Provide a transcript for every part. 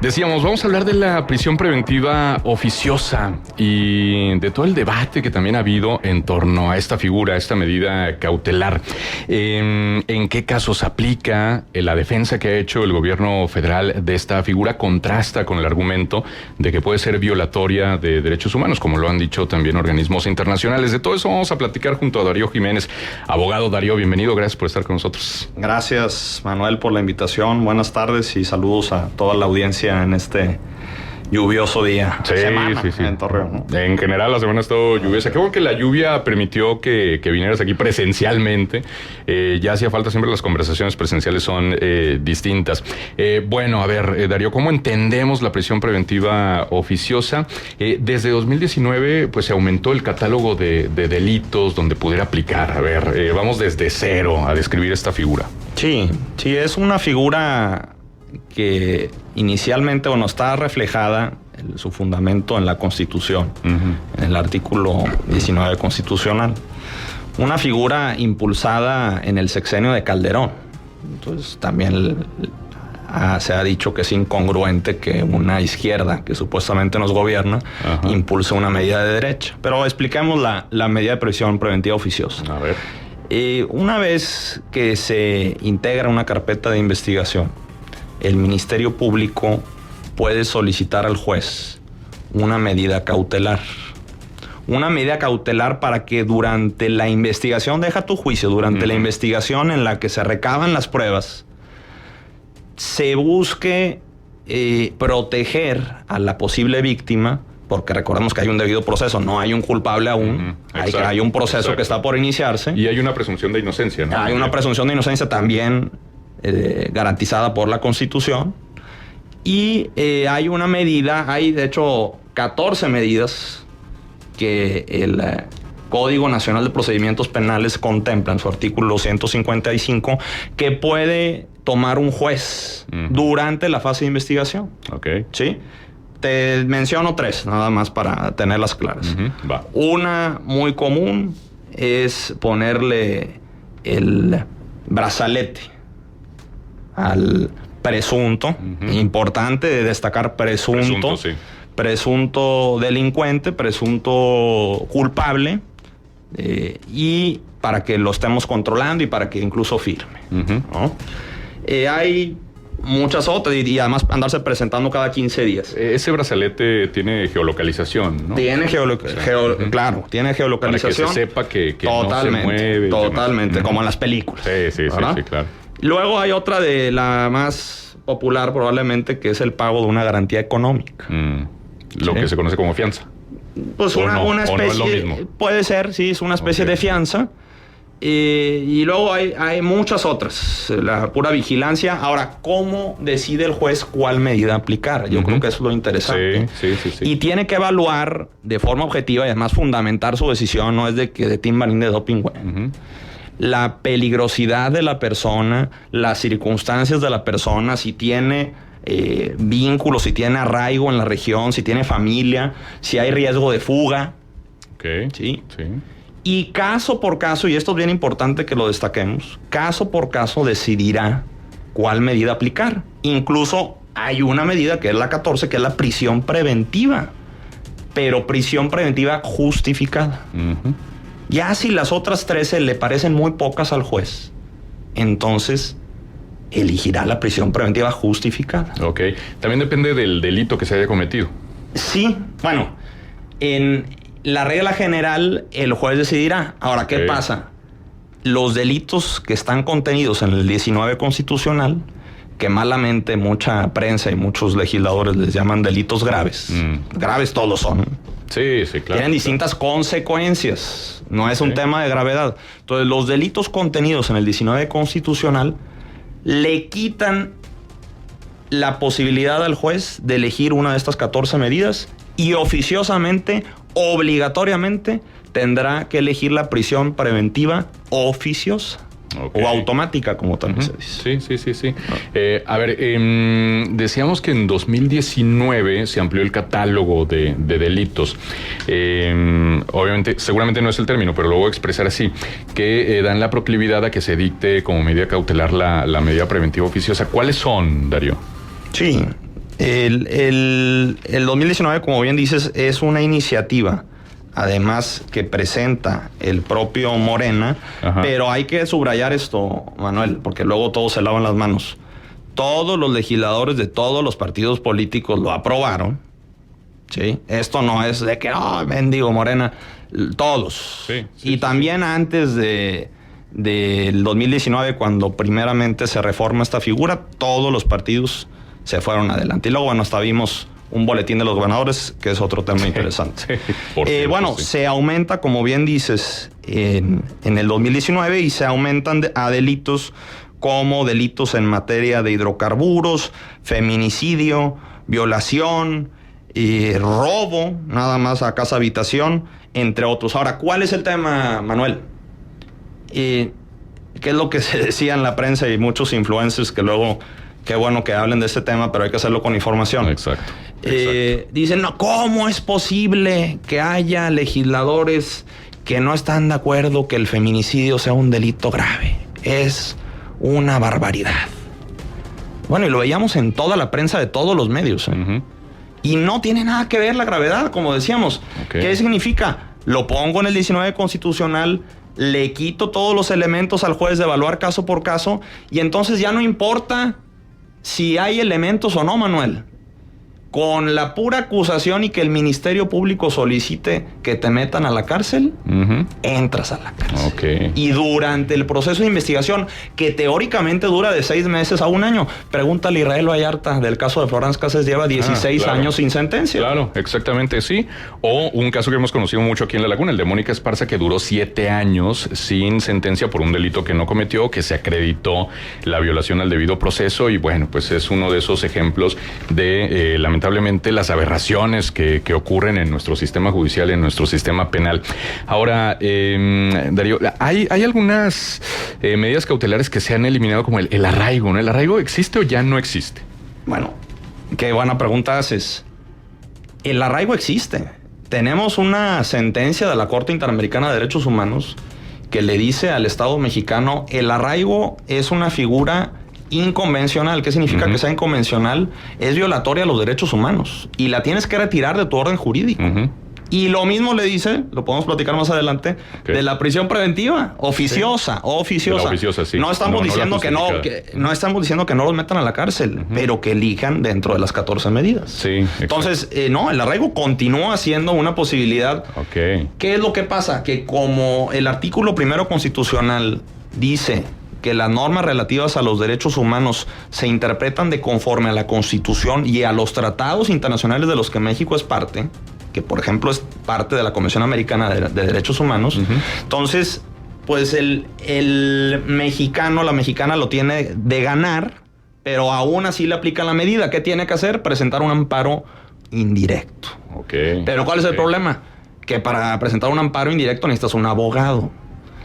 Decíamos, vamos a hablar de la prisión preventiva oficiosa y de todo el debate que también ha habido en torno a esta figura, a esta medida cautelar. ¿En qué casos aplica? La defensa que ha hecho el gobierno federal de esta figura contrasta con el argumento de que puede ser violatoria de derechos humanos, como lo han dicho también organismos internacionales. De todo eso vamos a platicar junto a Darío Jiménez. Abogado Darío, bienvenido, gracias por estar con nosotros. Gracias, Manuel, por la invitación. Buenas tardes y saludos a toda la audiencia en este lluvioso día. Sí, sí. En Torreón, ¿no? En general la semana ha estado lluviosa. Qué bueno que la lluvia permitió que vinieras aquí presencialmente. Ya hacía falta, siempre las conversaciones presenciales son distintas. Bueno, a ver, Darío, ¿cómo entendemos la prisión preventiva oficiosa? Desde 2019, pues se aumentó el catálogo de delitos donde pudiera aplicar. A ver, vamos desde cero a describir esta figura. Sí, es una figura que inicialmente, está reflejada su fundamento en la Constitución, en el artículo 19 constitucional. Una figura impulsada en el sexenio de Calderón. Entonces también se ha dicho que es incongruente que una izquierda que supuestamente nos gobierna impulse una medida de derecha. Pero expliquemos la medida de prisión preventiva oficiosa. A ver. Una vez que se integra una carpeta de investigación, el Ministerio Público puede solicitar al juez una medida cautelar. Una medida cautelar para que durante la investigación, deja tu juicio, durante la investigación en la que se recaban las pruebas, se busque proteger a la posible víctima, porque recordemos que hay un debido proceso, no hay un culpable aún, hay un proceso que está por iniciarse. Y hay una presunción de inocencia, ¿no? Hay una presunción de inocencia también garantizada por la Constitución. Y hay una medida, hay de hecho 14 medidas que el Código Nacional de Procedimientos Penales contempla en su artículo 155 que puede tomar un juez durante la fase de investigación. ¿Sí? Te menciono 3, nada más para tenerlas claras. Va. Una muy común es ponerle el brazalete al presunto, importante de destacar presunto, presunto delincuente, presunto culpable, y para que lo estemos controlando y para que incluso firme. ¿No? Hay muchas otras y además andarse presentando cada 15 días. Ese brazalete tiene geolocalización, ¿no? Tiene claro, tiene geolocalización. Para que se sepa que no se mueve. Totalmente, como en las películas. Sí, claro. Luego hay otra de la más popular probablemente, que es el pago de una garantía económica. Lo que se conoce como fianza. Pues una especie, no es lo mismo. Puede ser, sí, es una especie de fianza. Y luego hay muchas otras. La pura vigilancia. Ahora, ¿cómo decide el juez cuál medida aplicar? Yo creo que eso es lo interesante. Sí. Y tiene que evaluar de forma objetiva y además fundamentar su decisión. No es de que de Tim Marín de doping, güey. La peligrosidad de la persona, las circunstancias de la persona, si tiene vínculos, si tiene arraigo en la región, si tiene familia, si hay riesgo de fuga. ¿Sí? Y caso por caso, y esto es bien importante que lo destaquemos, caso por caso decidirá cuál medida aplicar. Incluso hay una medida que es la 14, que es la prisión preventiva, pero prisión preventiva justificada. Ya si las otras 13 le parecen muy pocas al juez, entonces elegirá la prisión preventiva justificada. También depende del delito que se haya cometido. Sí, bueno, en la regla general el juez decidirá. Ahora, ¿qué pasa? Los delitos que están contenidos en el 19 constitucional, que malamente mucha prensa y muchos legisladores les llaman delitos graves. Graves todos son. Sí, claro. Tienen distintas consecuencias. No es un tema de gravedad. Entonces, los delitos contenidos en el 19 constitucional le quitan la posibilidad al juez de elegir una de estas 14 medidas y oficiosamente, obligatoriamente, tendrá que elegir la prisión preventiva oficiosa. O automática, como también se dice. Sí. A ver, decíamos que en 2019 se amplió el catálogo de delitos. Obviamente, seguramente no es el término, pero lo voy a expresar así, que dan la proclividad a que se dicte como medida cautelar la medida preventiva oficiosa. ¿Cuáles son, Darío? Sí, El 2019, como bien dices, es una iniciativa, además que presenta el propio Morena, pero hay que subrayar esto, Manuel, porque luego todos se lavan las manos. Todos los legisladores de todos los partidos políticos lo aprobaron, ¿sí? Esto no es de que, mendigo Morena, todos. Sí, y también antes del 2019, cuando primeramente se reforma esta figura, todos los partidos se fueron adelante. Y luego, bueno, hasta vimos un boletín de los gobernadores, que es otro tema interesante. Se aumenta, como bien dices, en el 2019 y se aumentan a delitos como delitos en materia de hidrocarburos, feminicidio, violación, robo, nada más a casa habitación, entre otros. Ahora, ¿cuál es el tema, Manuel? ¿Qué es lo que se decía en la prensa y muchos influencers que luego, qué bueno que hablen de este tema, pero hay que hacerlo con información? Exacto. Dicen, no, ¿cómo es posible que haya legisladores que no están de acuerdo que el feminicidio sea un delito grave? Es una barbaridad. Bueno, y lo veíamos en toda la prensa de todos los medios. Y no tiene nada que ver la gravedad, como decíamos. ¿Qué significa? Lo pongo en el 19 constitucional, le quito todos los elementos al juez de evaluar caso por caso, y entonces ya no importa si hay elementos o no, Manuel. Con la pura acusación y que el Ministerio Público solicite que te metan a la cárcel, entras a la cárcel. Y durante el proceso de investigación, que teóricamente dura de 6 meses a 1 año, pregúntale a Israel Vallarta del caso de Florence Cassés, lleva 16 años sin sentencia. Claro, exactamente, sí. O un caso que hemos conocido mucho aquí en La Laguna, el de Mónica Esparza, que duró 7 años sin sentencia por un delito que no cometió, que se acreditó la violación al debido proceso, y bueno, pues es uno de esos ejemplos de lamentablemente las aberraciones que ocurren en nuestro sistema judicial, en nuestro sistema penal. Ahora, Darío, hay algunas medidas cautelares que se han eliminado, como el arraigo, ¿no? ¿El arraigo existe o ya no existe? Bueno, qué buena pregunta haces. El arraigo existe. Tenemos una sentencia de la Corte Interamericana de Derechos Humanos que le dice al Estado mexicano, el arraigo es una figura inconvencional. ¿Qué significa que sea inconvencional? Es violatoria a los derechos humanos y la tienes que retirar de tu orden jurídico. Y lo mismo le dice, lo podemos platicar más adelante, de la prisión preventiva, oficiosa. Sí. No estamos diciendo que no estamos diciendo que no los metan a la cárcel, pero que elijan dentro de las 14 medidas. Sí, entonces, no, el arraigo continúa siendo una posibilidad. ¿Qué es lo que pasa? Que como el artículo 1 constitucional dice que las normas relativas a los derechos humanos se interpretan de conforme a la Constitución y a los tratados internacionales de los que México es parte, que por ejemplo es parte de la Convención Americana de Derechos Humanos. Entonces, pues el mexicano, la mexicana lo tiene de ganar, pero aún así le aplica la medida. ¿Qué tiene que hacer? Presentar un amparo indirecto. Pero ¿cuál es el problema? Que para presentar un amparo indirecto necesitas un abogado.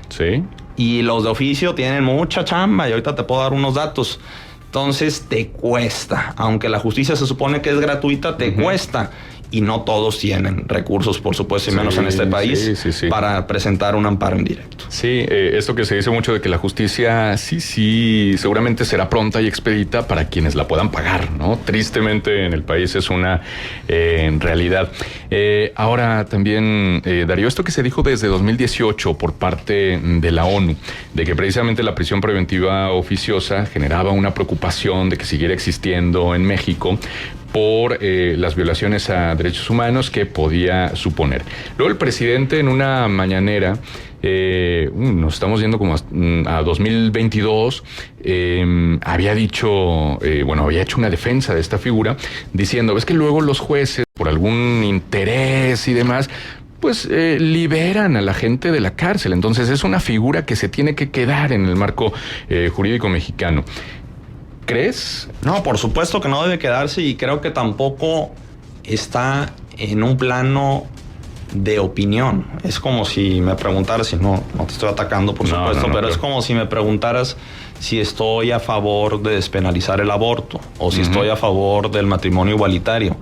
Sí. Y los de oficio tienen mucha chamba, y ahorita te puedo dar unos datos. Entonces te cuesta, aunque la justicia se supone que es gratuita, te cuesta. Y no todos tienen recursos, por supuesto, y menos en este país, para presentar un amparo indirecto. Sí, esto que se dice mucho de que la justicia seguramente será pronta y expedita para quienes la puedan pagar, ¿no? Tristemente en el país es una realidad. Ahora también, Darío, esto que se dijo desde 2018 por parte de la ONU, de que precisamente la prisión preventiva oficiosa generaba una preocupación de que siguiera existiendo en México por las violaciones a derechos humanos que podía suponer. Luego el presidente en una mañanera, nos estamos yendo como a 2022, había dicho, había hecho una defensa de esta figura, diciendo, ves que luego los jueces, por algún interés y demás, pues liberan a la gente de la cárcel. Entonces es una figura que se tiene que quedar en el marco jurídico mexicano. ¿Crees? No, por supuesto que no debe quedarse, y creo que tampoco está en un plano de opinión. Es como si me preguntaras, no te estoy atacando, por supuesto, pero es como si me preguntaras si estoy a favor de despenalizar el aborto o si estoy a favor del matrimonio igualitario.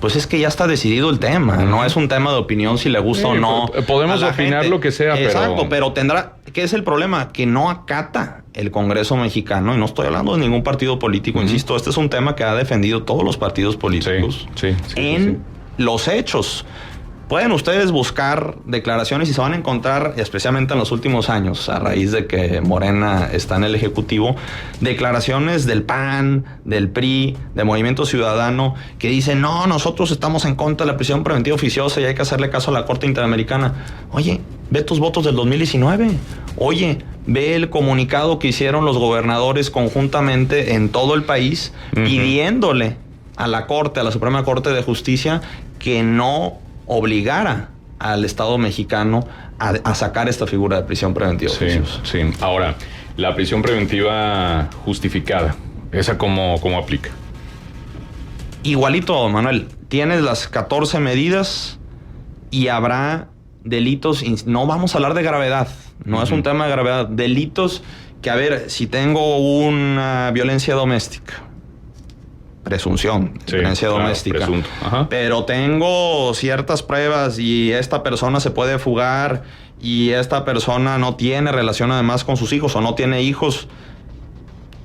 Pues es que ya está decidido el tema, no es un tema de opinión si le gusta o no. Podemos opinar lo que sea, Exacto, pero tendrá... ¿Qué es el problema? Que no acata el Congreso mexicano, y no estoy hablando de ningún partido político, insisto, este es un tema que ha defendido todos los partidos políticos en los hechos. Pueden ustedes buscar declaraciones y se van a encontrar, especialmente en los últimos años, a raíz de que Morena está en el Ejecutivo, declaraciones del PAN, del PRI, de Movimiento Ciudadano, que dicen, no, nosotros estamos en contra de la prisión preventiva oficiosa y hay que hacerle caso a la Corte Interamericana. Oye, ve tus votos del 2019. Oye, ve el comunicado que hicieron los gobernadores conjuntamente en todo el país, pidiéndole a la Corte, a la Suprema Corte de Justicia, que no obligara al Estado mexicano a sacar esta figura de prisión preventiva. Sí. Ahora, la prisión preventiva justificada, ¿esa cómo aplica? Igualito, Manuel. Tienes las 14 medidas y habrá delitos. No vamos a hablar de gravedad. No es un tema de gravedad. Delitos que, a ver, si tengo una violencia doméstica, presunción de violencia doméstica, pero tengo ciertas pruebas y esta persona se puede fugar y esta persona no tiene relación además con sus hijos o no tiene hijos,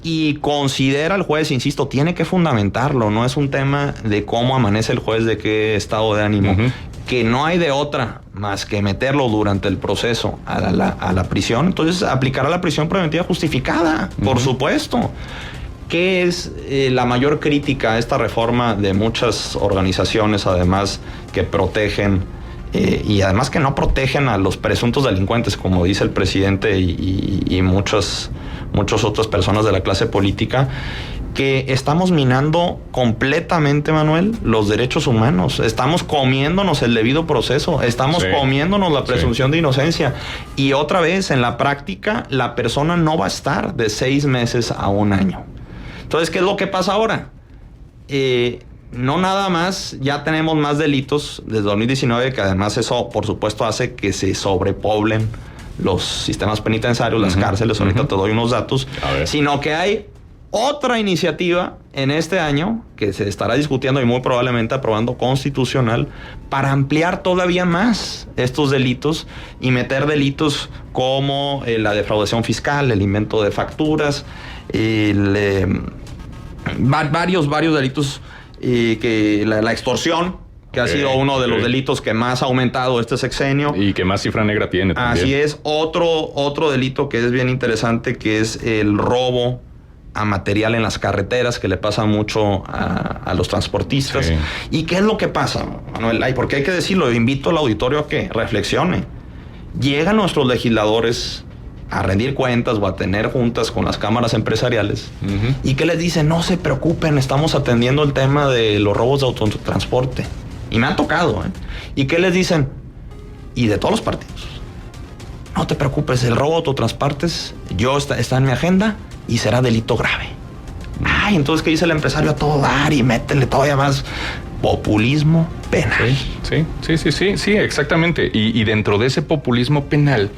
y considera el juez, insisto, tiene que fundamentarlo, no es un tema de cómo amanece el juez, de qué estado de ánimo, que no hay de otra más que meterlo durante el proceso a la prisión. Entonces aplicará la prisión preventiva justificada, por supuesto. ¿Qué es la mayor crítica a esta reforma de muchas organizaciones, además, que protegen y además que no protegen a los presuntos delincuentes, como dice el presidente y muchas otras personas de la clase política? Que estamos minando completamente, Manuel, los derechos humanos. Estamos comiéndonos el debido proceso. Estamos comiéndonos la presunción de inocencia. Y otra vez, en la práctica, la persona no va a estar de 6 meses a 1 año. Entonces, ¿qué es lo que pasa ahora? No nada más, ya tenemos más delitos desde 2019, que además eso, por supuesto, hace que se sobrepoblen los sistemas penitenciarios, las cárceles. Ahorita te doy unos datos. Sino que hay otra iniciativa en este año que se estará discutiendo y muy probablemente aprobando constitucional para ampliar todavía más estos delitos y meter delitos como la defraudación fiscal, el invento de facturas, varios delitos, que la extorsión, que ha sido uno de los delitos que más ha aumentado este sexenio. Y que más cifra negra tiene también. Así es. Otro delito que es bien interesante, que es el robo a material en las carreteras, que le pasa mucho a los transportistas. ¿Y qué es lo que pasa, Manuel? Porque hay que decirlo, invito al auditorio a que reflexione. Llegan nuestros legisladores a rendir cuentas o a tener juntas con las cámaras empresariales, y que les dicen, no se preocupen, estamos atendiendo el tema de los robos de autotransporte. Y me han tocado, ¿Y qué les dicen? Y de todos los partidos. No te preocupes, el robo de autotransportes está en mi agenda y será delito grave. Ay, entonces, ¿qué dice el empresario? A todo dar y métele todavía más populismo penal. Sí, exactamente. Y dentro de ese populismo penal,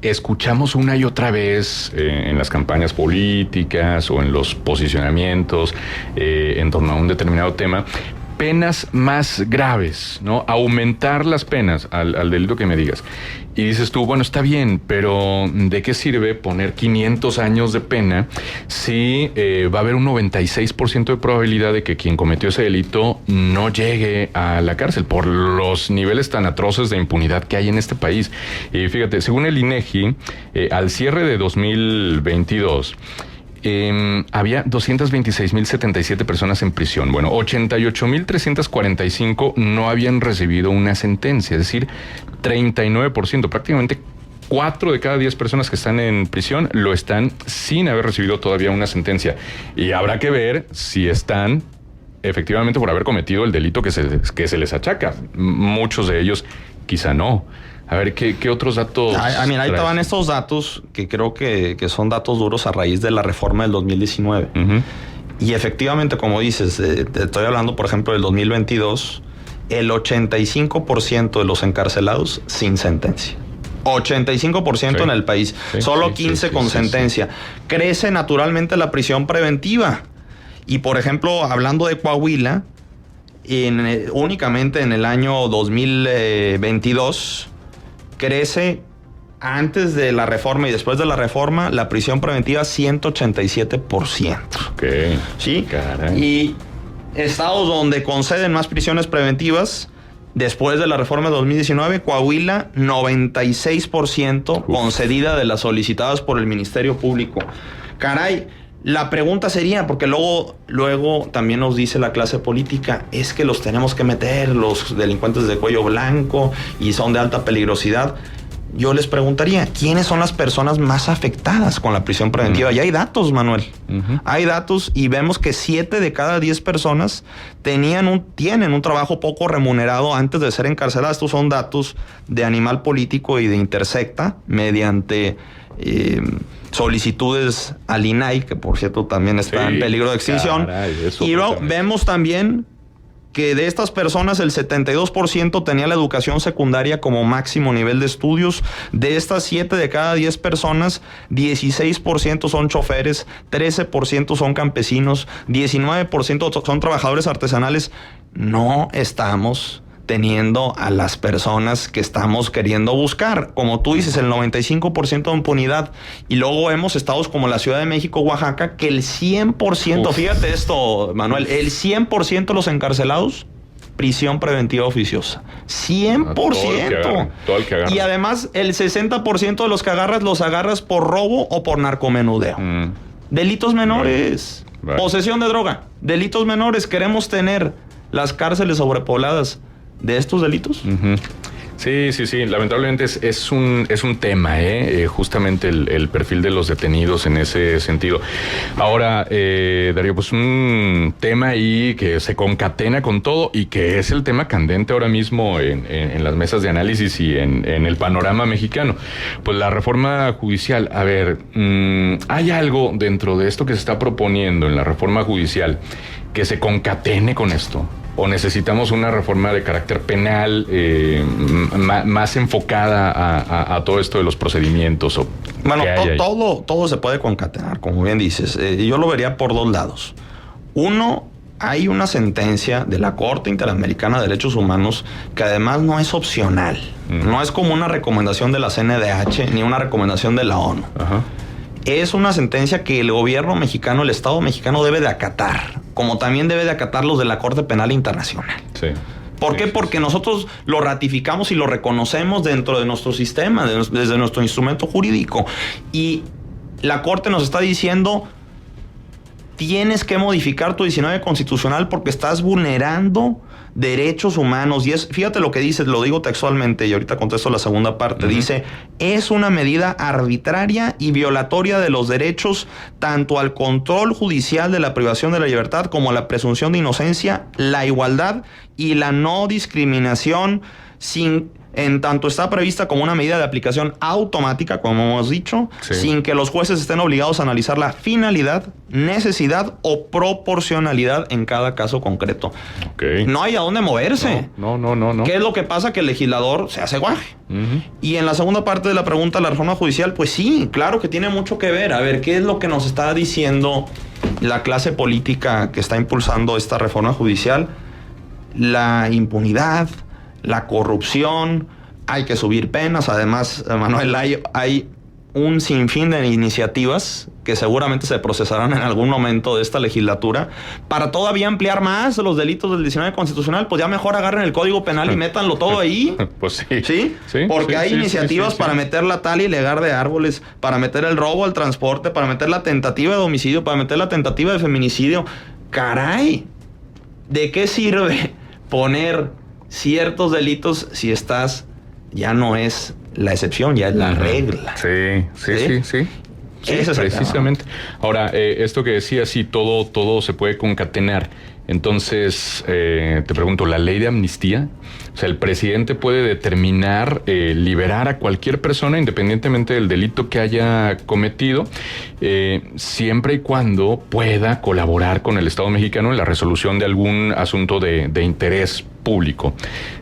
escuchamos una y otra vez en las campañas políticas o en los posicionamientos en torno a un determinado tema, penas más graves, ¿no? Aumentar las penas al delito que me digas. Y dices tú, bueno, está bien, pero ¿de qué sirve poner 500 años de pena si va a haber un 96% de probabilidad de que quien cometió ese delito no llegue a la cárcel por los niveles tan atroces de impunidad que hay en este país? Y fíjate, según el INEGI, al cierre de 2022, había 226,077 personas en prisión. Bueno, 88,345 no habían recibido una sentencia, es decir, 39%, prácticamente 4 de cada 10 personas que están en prisión lo están sin haber recibido todavía una sentencia. Y habrá que ver si están efectivamente por haber cometido el delito que se les achaca. Muchos de ellos quizá no. A ver, ¿qué otros datos? Mira, ahí estaban estos datos que creo que son datos duros a raíz de la reforma del 2019. Y efectivamente, como dices, te estoy hablando, por ejemplo, del 2022, el 85% de los encarcelados sin sentencia. 85% en el país. Solo 15 con sentencia. Crece naturalmente la prisión preventiva. Y, por ejemplo, hablando de Coahuila, únicamente en el año 2022... crece antes de la reforma y después de la reforma, la prisión preventiva 187%. Ok. ¿Sí? Caray. Y estados donde conceden más prisiones preventivas, después de la reforma de 2019, Coahuila, 96% concedida de las solicitadas por el Ministerio Público. Caray, la pregunta sería, porque luego también nos dice la clase política, es que los tenemos que meter, los delincuentes de cuello blanco y son de alta peligrosidad. Yo les preguntaría, ¿quiénes son las personas más afectadas con la prisión preventiva? Y hay datos, Manuel. Hay datos y vemos que 7 de cada 10 personas tienen un trabajo poco remunerado antes de ser encarceladas. Estos son datos de Animal Político y de Intersecta, mediante solicitudes al INAI, que por cierto también está en peligro de extinción. Caray, y luego vemos también que de estas personas el 72% tenía la educación secundaria como máximo nivel de estudios. De estas 7 de cada 10 personas, 16% son choferes, 13% son campesinos, 19% son trabajadores artesanales. No estamos teniendo a las personas que estamos queriendo buscar. Como tú dices, el 95% de impunidad. Y luego vemos estados como la Ciudad de México, Oaxaca, que el 100%, fíjate esto, Manuel, el 100% de los encarcelados, prisión preventiva oficiosa. 100%. Todo el que agarra. Y además, el 60% de los que los agarras por robo o por narcomenudeo. Delitos menores. Posesión de droga. Delitos menores. Queremos tener las cárceles sobrepobladas de estos delitos. Sí. Lamentablemente es un tema, justamente el perfil de los detenidos en ese sentido. Ahora, Darío, pues un tema ahí que se concatena con todo y que es el tema candente ahora mismo en las mesas de análisis y en el panorama mexicano. Pues la reforma judicial. A ver, ¿hay algo dentro de esto que se está proponiendo en la reforma judicial que se concatene con esto? ¿O necesitamos una reforma de carácter penal más enfocada a todo esto de los procedimientos? Bueno, todo se puede concatenar, como bien dices. Yo lo vería por dos lados. Uno, hay una sentencia de la Corte Interamericana de Derechos Humanos que además no es opcional. No es como una recomendación de la CNDH ni una recomendación de la ONU. Es una sentencia que el gobierno mexicano, el Estado mexicano debe de acatar, como también debe de acatar los de la Corte Penal Internacional. Sí. ¿Por qué? Porque nosotros lo ratificamos y lo reconocemos dentro de nuestro sistema, desde nuestro instrumento jurídico. Y la Corte nos está diciendo, tienes que modificar tu 19 constitucional porque estás vulnerando derechos humanos. Y fíjate lo que dice, lo digo textualmente y ahorita contesto la segunda parte. Dice, es una medida arbitraria y violatoria de los derechos tanto al control judicial de la privación de la libertad como a la presunción de inocencia, la igualdad y la no discriminación en tanto está prevista como una medida de aplicación automática, como hemos dicho, sin que los jueces estén obligados a analizar la finalidad, necesidad o proporcionalidad en cada caso concreto. No hay a dónde moverse. No. ¿Qué es lo que pasa? Que el legislador se hace guaje. Y en la segunda parte de la pregunta, la reforma judicial, pues sí, claro que tiene mucho que ver. A ver, ¿qué es lo que nos está diciendo la clase política que está impulsando esta reforma judicial? La impunidad, la corrupción, hay que subir penas. Además, Manuel, hay un sinfín de iniciativas que seguramente se procesarán en algún momento de esta legislatura para todavía ampliar más los delitos del 19 constitucional. Pues ya mejor agarren el Código Penal y métanlo todo ahí. Pues sí. ¿Sí? Porque hay iniciativas para meter la tala ilegal de árboles, para meter el robo al transporte, para meter la tentativa de homicidio, para meter la tentativa de feminicidio. ¡Caray! ¿De qué sirve poner ciertos delitos si ya no es la excepción, ya es la regla? Sí. Eso es precisamente. Ahora, esto que decía, sí, todo se puede concatenar. Entonces, te pregunto, ¿la ley de amnistía? O sea, el presidente puede determinar liberar a cualquier persona independientemente del delito que haya cometido, siempre y cuando pueda colaborar con el Estado mexicano en la resolución de algún asunto de interés público.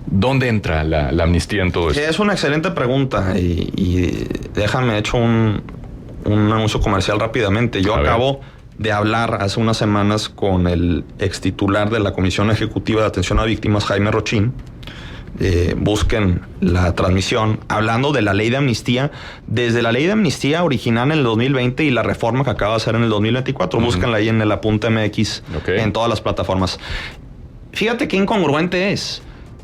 ¿Dónde entra la amnistía en todo esto? Es una excelente pregunta y déjame hecho un anuncio comercial rápidamente. Yo acabo de hablar hace unas semanas con el extitular de la Comisión Ejecutiva de Atención a Víctimas, Jaime Rochín, busquen la transmisión, hablando de la ley de amnistía, desde la ley de amnistía original en el 2020 y la reforma que acaba de hacer en el 2024. Búsquenla ahí en el Apunte MX, en todas las plataformas. Fíjate qué incongruente es.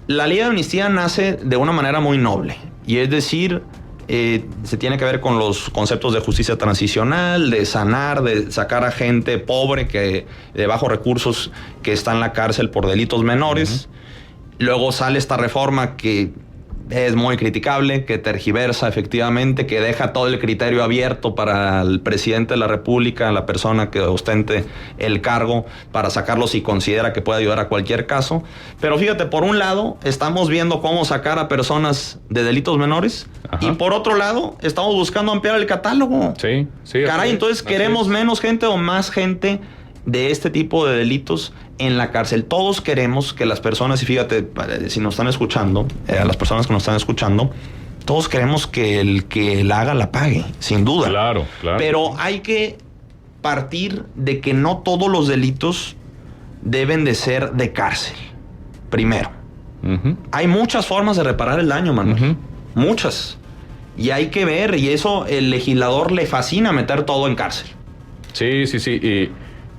La ley de amnistía nace de una manera muy noble, y es decir, se tiene que ver con los conceptos de justicia transicional, de sanar, de sacar a gente pobre de bajos recursos que está en la cárcel por delitos menores. Luego sale esta reforma que es muy criticable, que tergiversa efectivamente, que deja todo el criterio abierto para el presidente de la República, la persona que ostente el cargo, para sacarlo si considera que puede ayudar a cualquier caso. Pero fíjate, por un lado estamos viendo cómo sacar a personas de delitos menores. Ajá. Y por otro lado estamos buscando ampliar el catálogo. Sí. Caray, entonces queremos menos gente o más gente de este tipo de delitos en la cárcel. Todos queremos que las personas, y fíjate, si nos están escuchando, a las personas que nos están escuchando, todos queremos que el que la haga la pague, sin duda. Claro. Pero hay que partir de que no todos los delitos deben de ser de cárcel. Primero. Hay muchas formas de reparar el daño, Manuel. Muchas. Y hay que ver, y eso el legislador le fascina, meter todo en cárcel. Sí. Y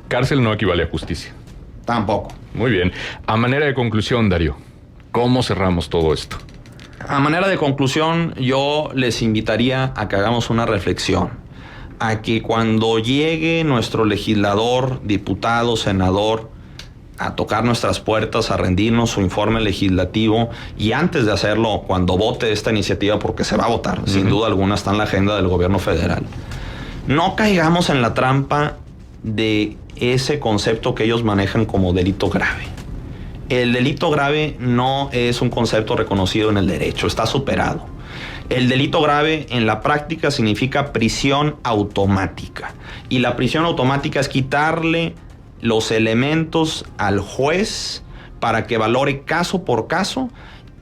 cárcel no equivale a justicia. Tampoco. Muy bien. A manera de conclusión, Darío, ¿cómo cerramos todo esto? A manera de conclusión, yo les invitaría a que hagamos una reflexión. A que cuando llegue nuestro legislador, diputado, senador, a tocar nuestras puertas, a rendirnos su informe legislativo, y antes de hacerlo, cuando vote esta iniciativa, porque se va a votar, sin duda alguna está en la agenda del gobierno federal, no caigamos en la trampa de ese concepto que ellos manejan como delito grave. El delito grave no es un concepto reconocido en el derecho, está superado. El delito grave en la práctica significa prisión automática. Y la prisión automática es quitarle los elementos al juez para que valore caso por caso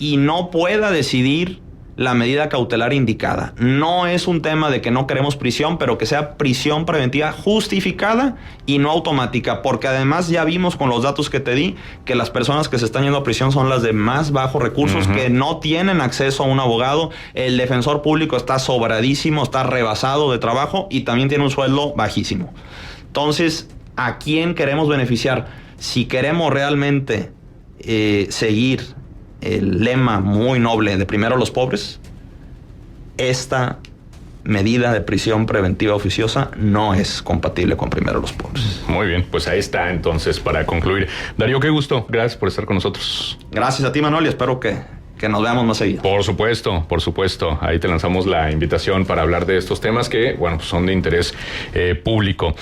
y no pueda decidir la medida cautelar indicada. No es un tema de que no queremos prisión, pero que sea prisión preventiva justificada y no automática, porque además ya vimos con los datos que te di que las personas que se están yendo a prisión son las de más bajos recursos, que no tienen acceso a un abogado. El defensor público está sobradísimo, está rebasado de trabajo y también tiene un sueldo bajísimo. Entonces, ¿a quién queremos beneficiar? Si queremos realmente seguir el lema muy noble de primero los pobres, esta medida de prisión preventiva oficiosa no es compatible con primero los pobres. Muy bien, pues ahí está entonces para concluir. Darío, qué gusto. Gracias por estar con nosotros. Gracias a ti, Manuel, y espero que nos veamos más seguido. Por supuesto. Ahí te lanzamos la invitación para hablar de estos temas que, bueno, son de interés público.